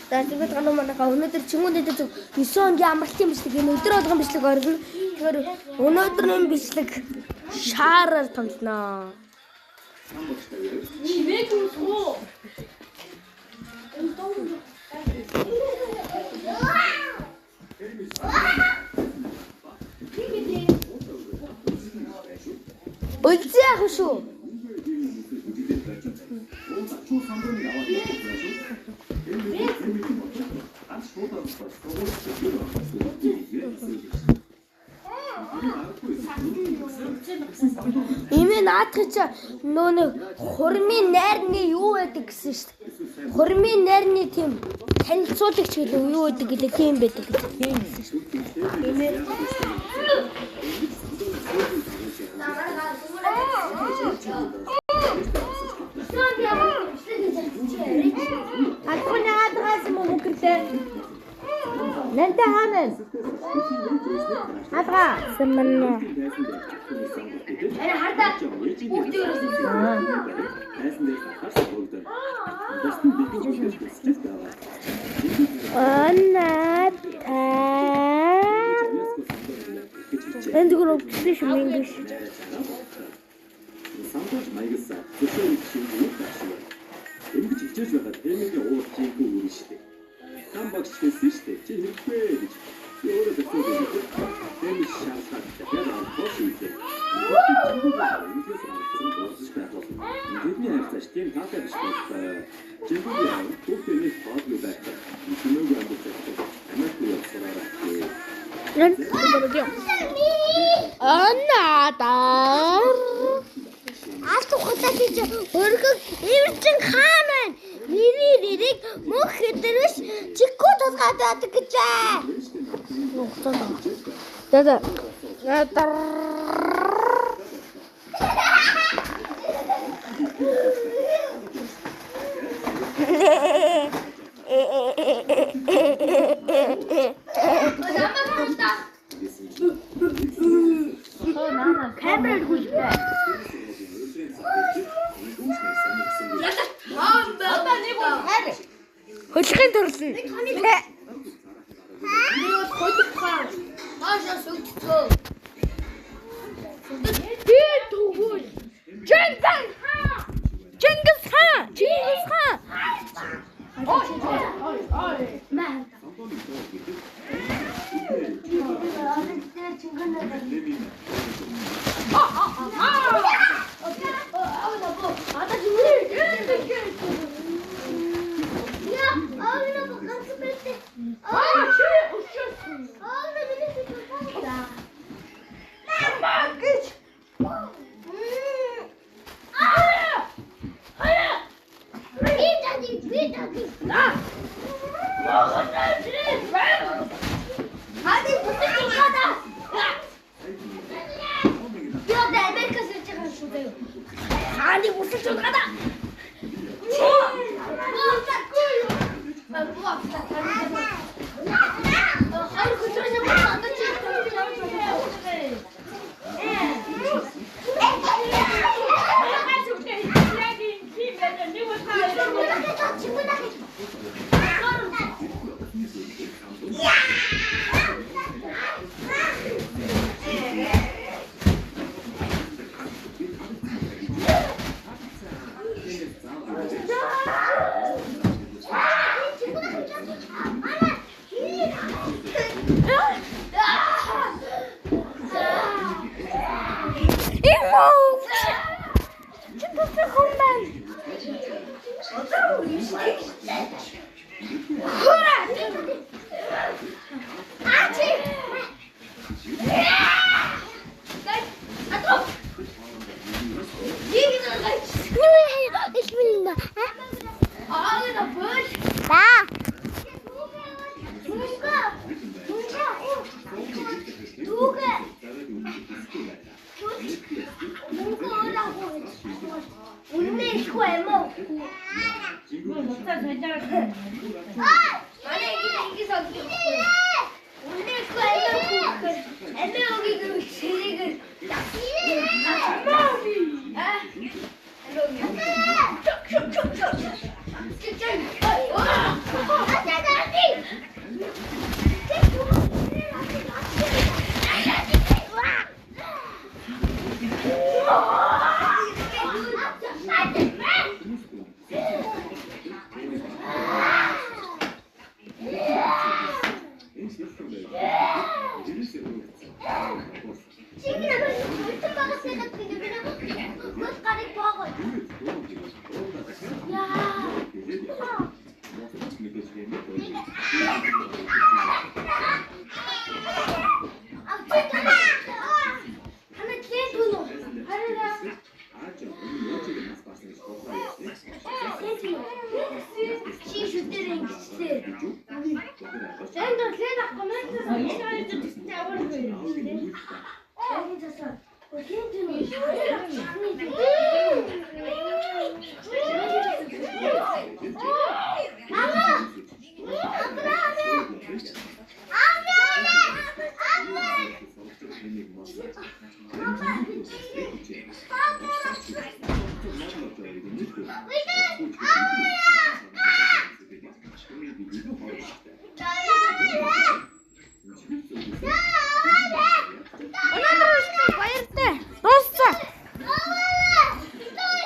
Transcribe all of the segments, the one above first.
Тэгээд гано манайха өнөөдөр чимүүдэд 9 хоногийн амралтын бичлэг энэ өдөр болгон бичлэг орно. Тэгэхээр өнөөдрийн бичлэг шаараар тоглоно. Чимээг үсгөө. Үлзээх шүү. Имэн наадах чи нөө нэг хурмын найрны юу байдаг гэсэн шүү дээ. Хурмын найрны тийм танилцуулагч гэлээ юу байдаг гэлээ тийм байдаг гэсэн. Имэн Алхуны хадгаас юм уу гэрлээ. Нэнтэ хаанаас? Хадгаа. Сэмнэ. Хардаа. Бүгдээ өрөөсөн. Анна та. Энд гөрөв биш мингш. Самтаж маягсаа зөвхөн шинжлэх ухаан. Ингэж хичээж байгаад эмээгийн уур чийгүү үрэн штэ. Там багш хэлсэн штэ. Чи хэрэггүй гэж. Би өөрөө зөвхөн эмээ шаардлагатай. Яг бош үүтэй. Бидний хайрцагч тийм таатай биш байна. Жинхэнэ хүүхдээ нэг бадлуу байдаг. Шинэгүй амьддаг. Америкийн явцаараа. Аннадаа. Алтухтаа тийч өргөг ивэрчин хаан байна. Миний нэрийг мөх хэдэрвш чикку тусгаад байдаг гэж. Дада. Камер хүлээ. Хөлхийн төрлөн. Нэг хөдөлгөөн хаан. Наашаа сүгцөө. Би тэгвэл Чингис хаан. Чингис хаан. Чингис хаан. Маа.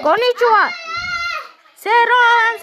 Konnichiwa. Seron